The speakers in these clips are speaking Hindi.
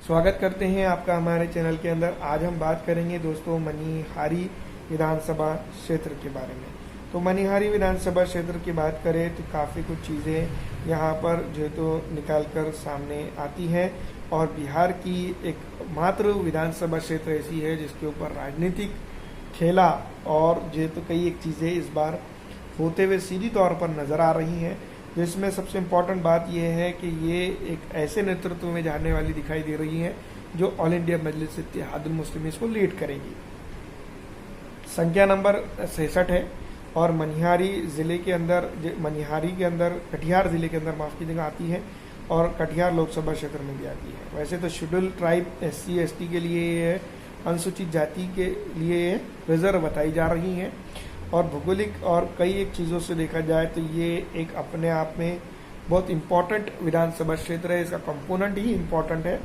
स्वागत करते हैं आपका हमारे चैनल के अंदर। आज हम बात करेंगे दोस्तों मनिहारी विधानसभा क्षेत्र के बारे में। तो मनिहारी विधानसभा क्षेत्र की बात करें तो काफ़ी कुछ चीज़ें यहाँ पर जो तो निकाल कर सामने आती हैं और बिहार की एक मात्र विधानसभा क्षेत्र ऐसी है जिसके ऊपर राजनीतिक खेला और जो तो कई एक चीज़ें इस बार होते हुए सीधी तौर पर नज़र आ रही हैं। जिसमें सबसे इम्पॉर्टेंट बात यह है कि ये एक ऐसे नेतृत्व में जाने वाली दिखाई दे रही है जो ऑल इंडिया मजलिस इत्तेहादुल मुस्लिमीन को लीड करेगी। संख्या नंबर 66 है और मनिहारी ज़िले के अंदर कटिहार ज़िले के अंदर माफ़ कीजिएगा आती है और कटिहार लोकसभा क्षेत्र में भी आती है। वैसे तो शेड्यूल ट्राइब SC ST के लिए ये है, अनुसूचित जाति के लिए रिजर्व बताई जा रही हैं और भौगोलिक और कई एक चीज़ों से देखा जाए तो ये एक अपने आप में बहुत इम्पॉर्टेंट विधानसभा क्षेत्र है। इसका कंपोनेंट ही इम्पॉर्टेंट है,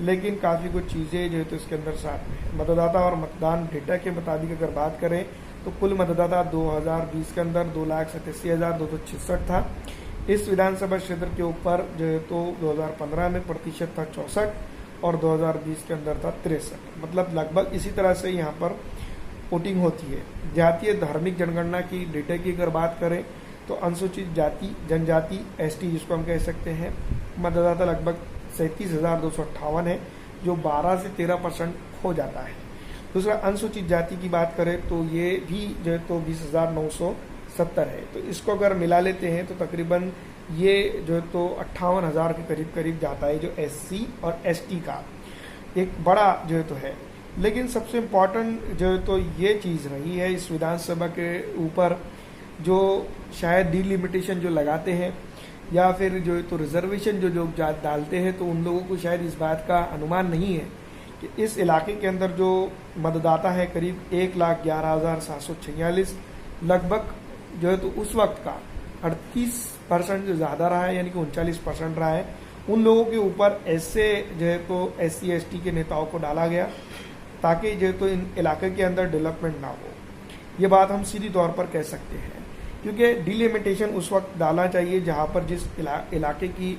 लेकिन काफ़ी कुछ चीज़ें जो है तो इसके अंदर साथ में है। मतदाता और मतदान डेटा के मुताबिक अगर बात करें तो कुल मतदाता 2020 के अंदर 2,87,266 था। इस विधानसभा क्षेत्र के ऊपर जो है तो 2015 में प्रतिशत था 64 और 2020 के अंदर था 63, मतलब लगभग इसी तरह से यहाँ पर वोटिंग होती है। जातीय धार्मिक जनगणना की डेटा की अगर बात करें तो अनुसूचित जाति जनजाति ST जिसको हम कह सकते हैं मतदाता लगभग 37,258 है जो 12 से 13% हो जाता है। दूसरा अनुसूचित जाति की बात करें तो ये भी जो है तो 20,970 है। तो इसको अगर मिला लेते हैं तो तकरीबन ये जो है तो 58,000 के करीब करीब जाता है जो SC और ST का एक बड़ा जो है तो है। लेकिन सबसे इम्पॉर्टेंट जो है तो ये चीज़ रही है इस विधानसभा के ऊपर जो शायद डिलिमिटेशन जो लगाते हैं या फिर जो है तो रिजर्वेशन जो लोग डालते हैं तो उन लोगों को शायद इस बात का अनुमान नहीं है कि इस इलाके के अंदर जो मतदाता है करीब 1,11,746 लगभग जो है तो उस वक्त का 38% जो ज़्यादा रहा है यानी कि 39% रहा है। उन लोगों के ऊपर ऐसे जो है तो SC ST के नेताओं को डाला गया ताकि जो तो इन इलाके के अंदर डेवलपमेंट ना हो। ये बात हम सीधी तौर पर कह सकते हैं क्योंकि डिलिमिटेशन उस वक्त डालना चाहिए जहाँ पर जिस इलाके की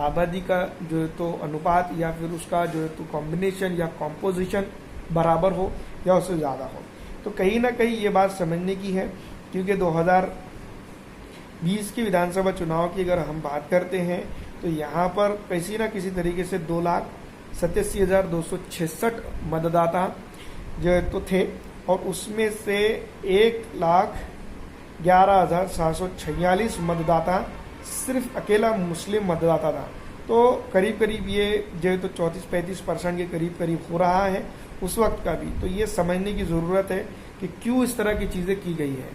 आबादी का जो है तो अनुपात या फिर उसका जो है तो कॉम्बिनेशन या कॉम्पोजिशन बराबर हो या उससे ज़्यादा हो। तो कहीं ना कहीं ये बात समझने की है क्योंकि 2020 के विधानसभा चुनाव की अगर हम बात करते हैं तो यहाँ पर किसी न किसी तरीके से 2,87,266 मतदाता जो है तो थे और उसमें से 1,11,746 मतदाता सिर्फ अकेला मुस्लिम मतदाता था। तो करीब करीब ये जो है तो 34-35% के करीब करीब हो रहा है उस वक्त का भी। तो ये समझने की ज़रूरत है कि क्यों इस तरह की चीज़ें की गई है।